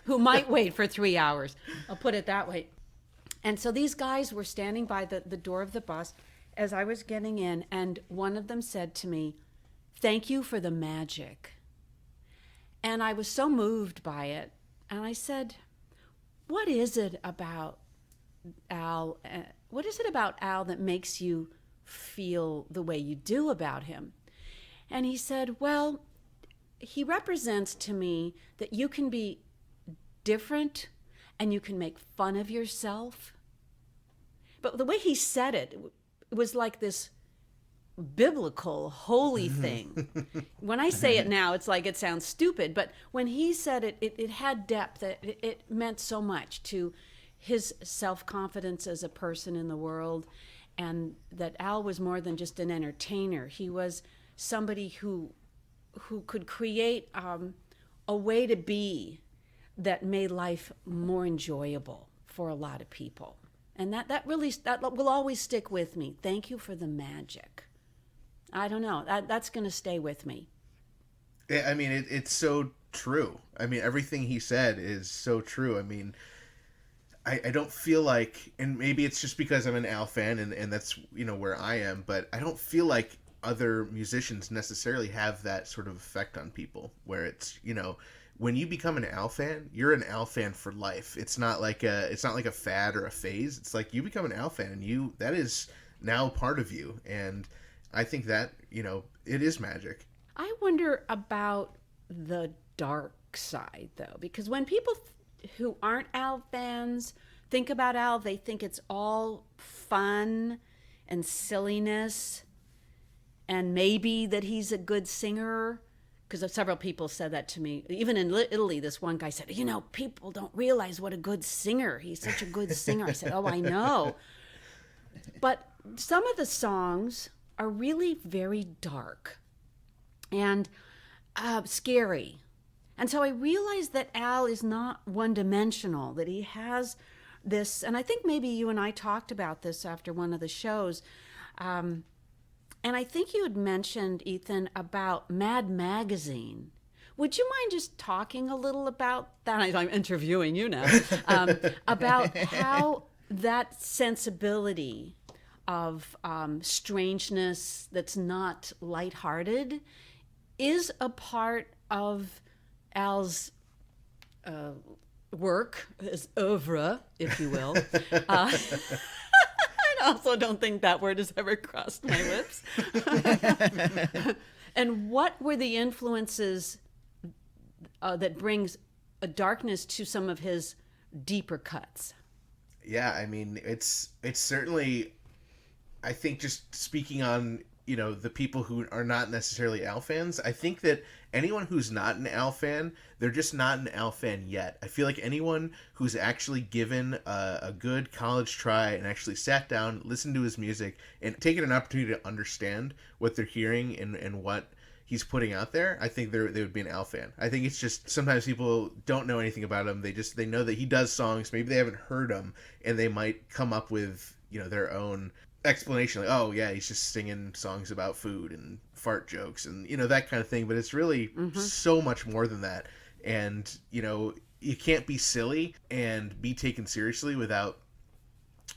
who might wait for 3 hours. I'll put it that way. And so these guys were standing by the door of the bus as I was getting in, and one of them said to me, "Thank you for the magic." And I was so moved by it. And I said, "What is it about Al? What is it about Al that makes you feel the way you do about him?" And he said, "Well, he represents to me that you can be different, and you can make fun of yourself." But the way he said it was like this biblical, holy thing. When I say it now, it's like it sounds stupid. But when he said it, it had depth. It meant so much to his self-confidence as a person in the world, and that Al was more than just an entertainer. He was somebody who could create a way to be that made life more enjoyable for a lot of people. And that will always stick with me. Thank you for the magic. I don't know. That's going to stay with me. I mean, it's so true. I mean, everything he said is so true. I mean, I don't feel like, and maybe it's just because I'm an Al fan and that's, where I am, but I don't feel like other musicians necessarily have that sort of effect on people where it's, when you become an Al fan, you're an Al fan for life. It's not like a fad or a phase. It's like you become an Al fan and that is now part of you. And I think that, it is magic. I wonder about the dark side, though, because when people who aren't Al fans think about Al, they think it's all fun and silliness, and maybe that he's a good singer, because several people said that to me. Even in Italy, this one guy said, people don't realize what a good singer. He's such a good singer. I said, oh, I know. But some of the songs are really very dark and scary. And so I realized that Al is not one-dimensional, that he has this, and I think maybe you and I talked about this after one of the shows, and I think you had mentioned, Ethan, about Mad Magazine. Would you mind just talking a little about that? I'm interviewing you now. About how that sensibility of strangeness that's not lighthearted is a part of Al's work, his oeuvre, if you will. I also don't think that word has ever crossed my lips. And what were the influences that brings a darkness to some of his deeper cuts? Yeah, I mean, it's certainly, I think, just speaking on, the people who are not necessarily Al fans, I think that anyone who's not an Al fan, they're just not an Al fan yet. I feel like anyone who's actually given a good college try and actually sat down, listened to his music, and taken an opportunity to understand what they're hearing and what he's putting out there, I think they would be an Al fan. I think it's just sometimes people don't know anything about him. They know that he does songs. Maybe they haven't heard them, and they might come up with their own explanation, like, oh yeah, he's just singing songs about food and fart jokes and that kind of thing. But it's really so much more than that. And you can't be silly and be taken seriously without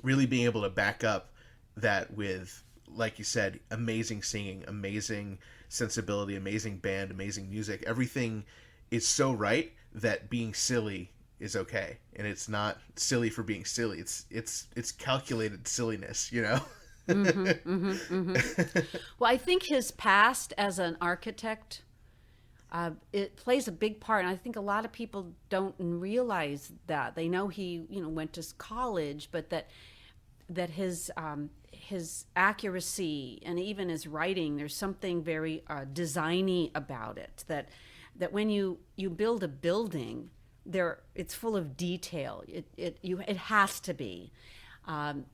really being able to back up that with, like you said, amazing singing, amazing sensibility, amazing band, amazing music. Everything is so right that being silly is okay, and it's not silly for being silly. It's calculated silliness, Well, I think his past as an architect, it plays a big part, and I think a lot of people don't realize that. They know he went to college, but that his accuracy and even his writing, there's something very designy about it. That when you build a building, it's full of detail. It has to be. And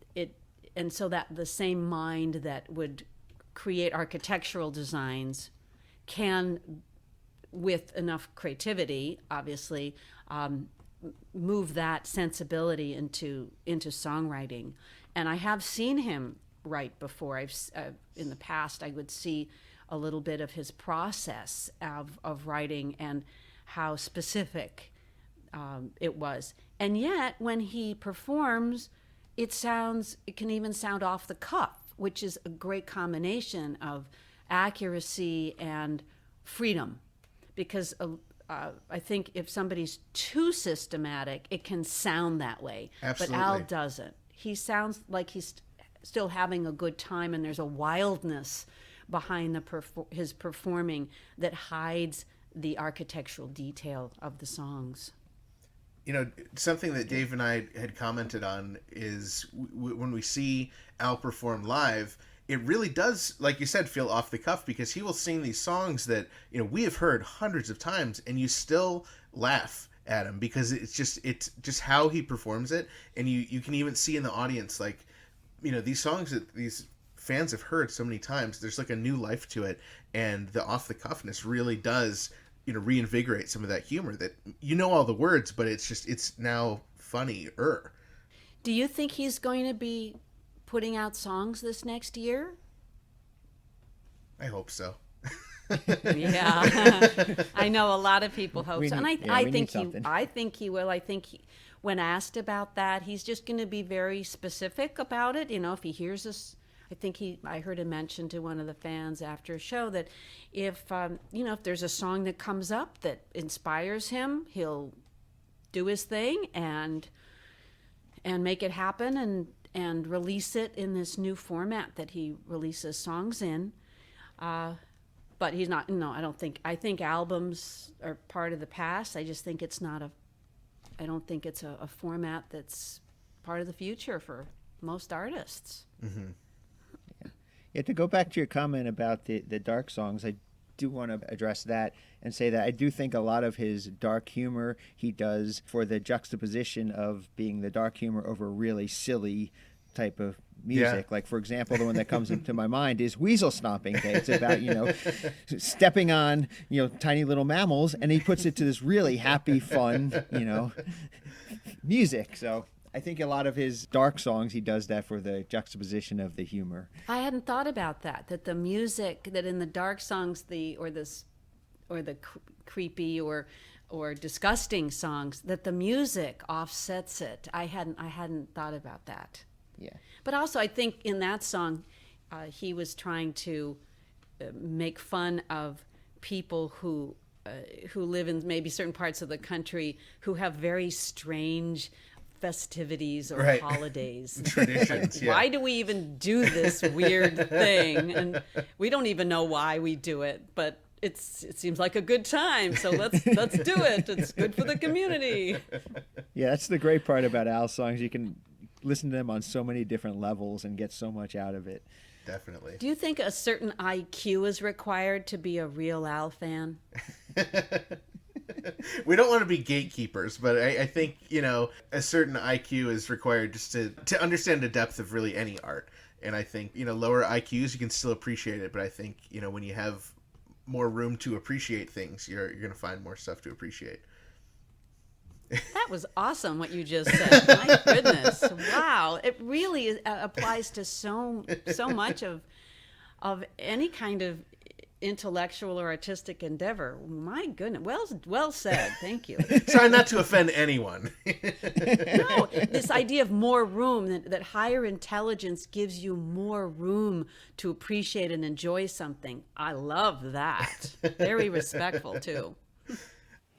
so that the same mind that would create architectural designs can, with enough creativity, obviously, move that sensibility into songwriting. And I have seen him write before. In the past, I would see a little bit of his process of writing and how specific it was. And yet, when he performs, it can even sound off the cuff, which is a great combination of accuracy and freedom. Because I think if somebody's too systematic, it can sound that way. Absolutely. But Al doesn't. He sounds like he's still having a good time, and there's a wildness behind his performing that hides the architectural detail of the songs. Something that Dave and I had commented on is when we see Al perform live, it really does, like you said, feel off the cuff, because he will sing these songs that we have heard hundreds of times, and you still laugh at him because it's just how he performs it. And you can even see in the audience, like, these songs that these fans have heard so many times, there's like a new life to it, and the off the cuffness really does, reinvigorate some of that humor that all the words, but it's now funnier. Do you think he's going to be putting out songs this next year? I hope so. Yeah, I know a lot of people hope so, and I think he will. I think when asked about that, he's just going to be very specific about it. If he hears us, I heard him mention to one of the fans after a show that if there's a song that comes up that inspires him, he'll do his thing and make it happen and release it in this new format that he releases songs in. But he's not, I think albums are part of the past. I just think I don't think it's a format that's part of the future for most artists. Mm-hmm. Yeah, to go back to your comment about the dark songs, I do want to address that and say that I do think a lot of his dark humor he does for the juxtaposition of being the dark humor over really silly type of music. Yeah. Like, for example, the one that comes into my mind is Weasel Stomping Day. It's about, stepping on, tiny little mammals, and he puts it to this really happy, fun, music. So I think a lot of his dark songs, he does that for the juxtaposition of the humor. I hadn't thought about that the music, that in the dark songs, the creepy or disgusting songs, that the music offsets it. I hadn't thought about that. Yeah. But also, I think in that song, he was trying to make fun of people who live in maybe certain parts of the country who have very strange festivities or holidays. Traditions. Why do we even do this weird thing? And we don't even know why we do it, but it seems like a good time, so let's do it. It's good for the community. Yeah, that's the great part about Al's songs. You can listen to them on so many different levels and get so much out of it. Definitely. Do you think a certain IQ is required to be a real Al fan? We don't want to be gatekeepers, but I think, a certain IQ is required just to understand the depth of really any art. And I think, lower IQs, you can still appreciate it. But I think, when you have more room to appreciate things, you're going to find more stuff to appreciate. That was awesome what you just said. My goodness. Wow. It really applies to so much of any kind of intellectual or artistic endeavor. My goodness. Well said. Thank you. Try not to offend anyone. No, this idea of more room, that higher intelligence gives you more room to appreciate and enjoy something. I love that. Very respectful, too.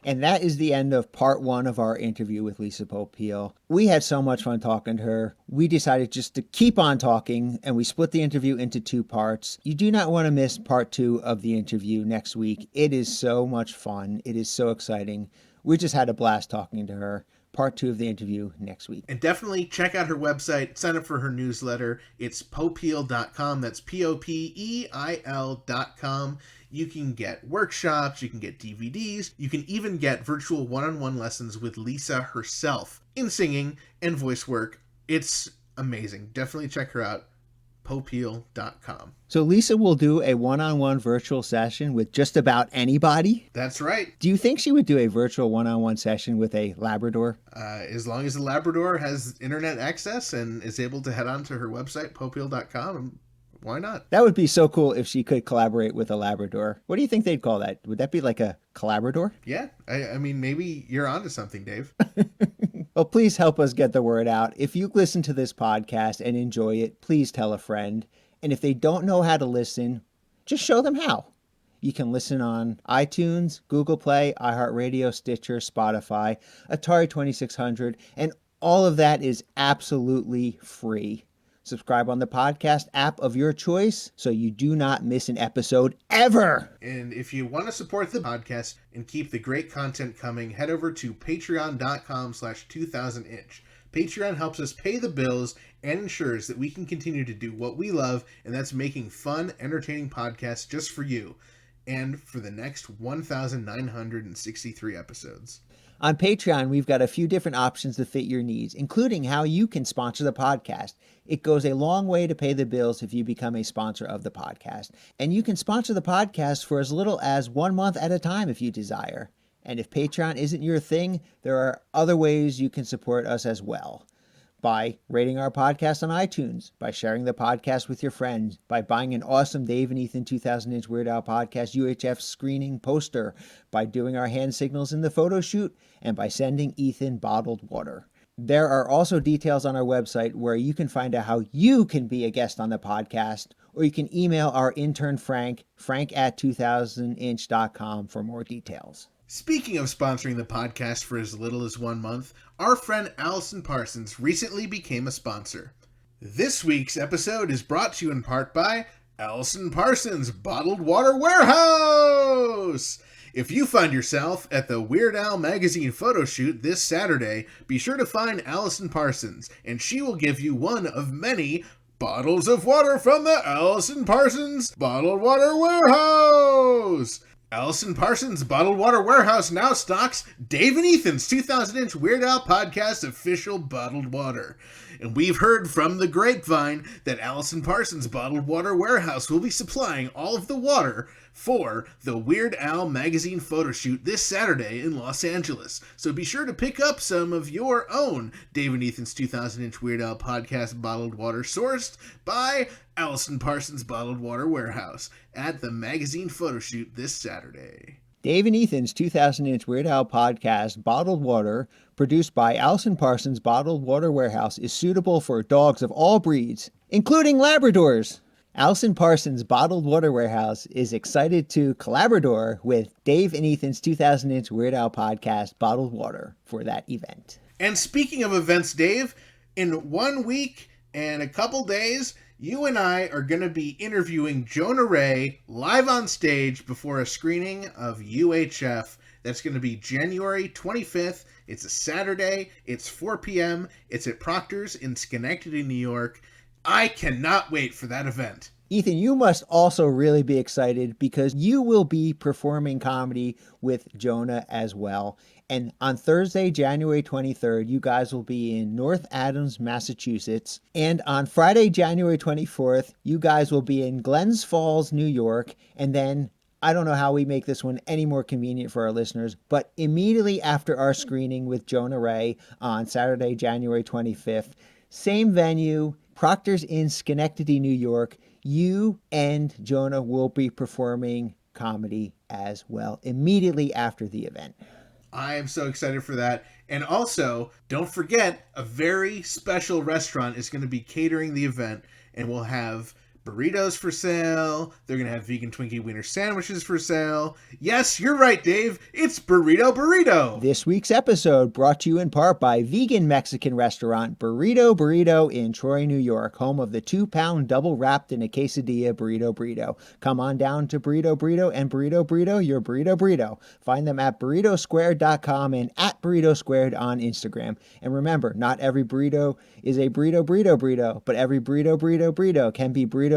And that is the end of part 1 of our interview with Lisa Popeil. We had so much fun talking to her. We decided just to keep on talking, and we split the interview into 2 parts. You do not want to miss part 2 of the interview next week. It is so much fun. It is so exciting. We just had a blast talking to her. Part 2 of the interview next week. And definitely check out her website. Sign up for her newsletter. It's Popeil.com. That's Popeil.com. You can get workshops, you can get DVDs, you can even get virtual one-on-one lessons with Lisa herself in singing and voice work. It's amazing. Definitely check her out. Popeil.com. So Lisa will do a one-on-one virtual session with just about anybody? That's right. Do you think she would do a virtual one-on-one session with a Labrador? As long as the Labrador has internet access and is able to head on to her website, Popeil.com, why not? That would be so cool if she could collaborate with a Labrador. What do you think they'd call that? Would that be like a collaborator? Yeah. I mean, maybe you're onto something, Dave. Well, please help us get the word out. If you listen to this podcast and enjoy it, please tell a friend. And if they don't know how to listen, just show them how. You can listen on iTunes, Google Play, iHeartRadio, Stitcher, Spotify, Atari 2600, and all of that is absolutely free. Subscribe on the podcast app of your choice so you do not miss an episode ever. And if you want to support the podcast and keep the great content coming, head over to patreon.com/2000inch. Patreon helps us pay the bills and ensures that we can continue to do what we love, and that's making fun, entertaining podcasts just for you. and for the next 1,963 episodes. On Patreon, we've got a few different options to fit your needs, including how you can sponsor the podcast. It goes a long way to pay the bills if you become a sponsor of the podcast. And you can sponsor the podcast for as little as 1 month at a time if you desire. And if Patreon isn't your thing, there are other ways you can support us as well. By rating our podcast on iTunes, by sharing the podcast with your friends, by buying an awesome Dave and Ethan 2000-inch Weird Al Podcast UHF screening poster, by doing our hand signals in the photo shoot, and by sending Ethan bottled water. There are also details on our website where you can find out how you can be a guest on the podcast, or you can email our intern Frank at 2000inch.com for more details. Speaking of sponsoring the podcast for as little as 1 month, our friend Allison Parsons recently became a sponsor. This week's episode is brought to you in part by Allison Parsons Bottled Water Warehouse! If you find yourself at the Weird Al magazine photo shoot this Saturday, be sure to find Allison Parsons, and she will give you one of many bottles of water from the Allison Parsons Bottled Water Warehouse! Allison Parsons Bottled Water Warehouse now stocks Dave and Ethan's 2000-inch Weird Al Podcast official bottled water. And we've heard from the grapevine that Allison Parsons Bottled Water Warehouse will be supplying all of the water for the Weird Al magazine photo shoot this Saturday in Los Angeles. So be sure to pick up some of your own Dave and Ethan's 2000-inch Weird Al Podcast bottled water sourced by Allison Parsons Bottled Water Warehouse at the magazine photo shoot this Saturday. Dave and Ethan's 2000-inch Weird Al Podcast Bottled Water, produced by Allison Parsons Bottled Water Warehouse, is suitable for dogs of all breeds, including Labradors. Allison Parsons Bottled Water Warehouse is excited to collaborator with Dave and Ethan's 2000-inch Weird Al Podcast Bottled Water for that event. And speaking of events, Dave, in 1 week and a couple days, you and I are going to be interviewing Jonah Ray live on stage before a screening of UHF. That's going to be January 25th. It's a Saturday. It's 4 p.m. It's at Proctor's in Schenectady, New York. I cannot wait for that event. Ethan, you must also really be excited because you will be performing comedy with Jonah as well. And on Thursday, January 23rd, you guys will be in North Adams, Massachusetts. And on Friday, January 24th, you guys will be in Glens Falls, New York. And then, I don't know how we make this one any more convenient for our listeners, but immediately after our screening with Jonah Ray on Saturday, January 25th, same venue, Proctor's in Schenectady, New York, you and Jonah will be performing comedy as well immediately after the event. I am so excited for that. And also, don't forget, a very special restaurant is going to be catering the event, and we'll have burritos for sale. They're going to have vegan Twinkie Wiener sandwiches for sale. Yes, you're right, Dave. It's Burrito. This week's episode brought to you in part by vegan Mexican restaurant Burrito in Troy, New York, home of the 2-pound double wrapped in a quesadilla Burrito. Come on down to Burrito and Burrito, your Burrito. Find them at burritosquared.com and at burritosquared on Instagram. And remember, not every burrito is a burrito, but every burrito can be burritoed.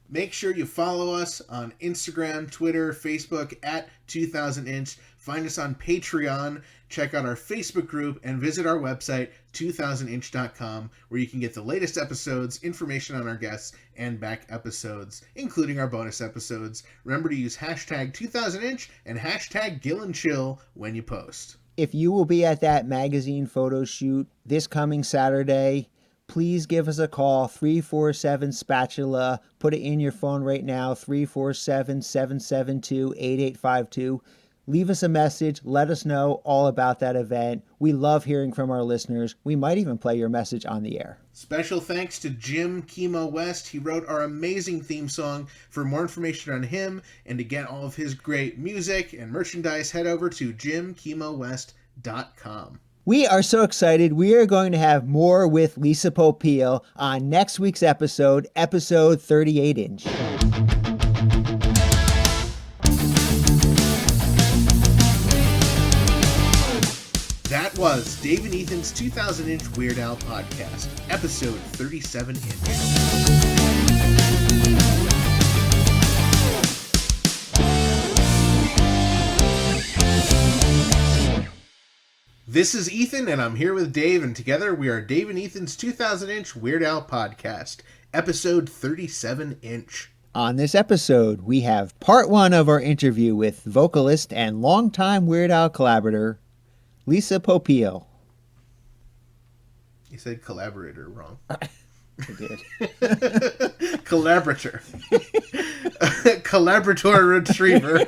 Make sure you follow us on Instagram, Twitter, Facebook at 2000inch. Find us on Patreon. Check out our Facebook group and visit our website 2000inch.com, where you can get the latest episodes, information on our guests, and back episodes, including our bonus episodes. Remember to use hashtag 2000inch and hashtag GillandChill when you post. If you will be at that magazine photo shoot this coming Saturday, please give us a call, 347-SPATULA. Put it in your phone right now, 347-772-8852. Leave us a message. Let us know all about that event. We love hearing from our listeners. We might even play your message on the air. Special thanks to Jim Chemo West. He wrote our amazing theme song. For more information on him and to get all of his great music and merchandise, head over to jimchemowest.com. We are so excited. We are going to have more with Lisa Popeil on next week's episode 38-inch. That was Dave and Ethan's 2000-inch Weird Al Podcast, episode 37-inch. This is Ethan, and I'm here with Dave, and together we are Dave and Ethan's 2000-inch Weird Al podcast, episode 37-inch. On this episode, we have part one of our interview with vocalist and longtime Weird Al collaborator, Lisa Popeil. You said collaborator wrong. I did. Collaborator. Collaborator retriever.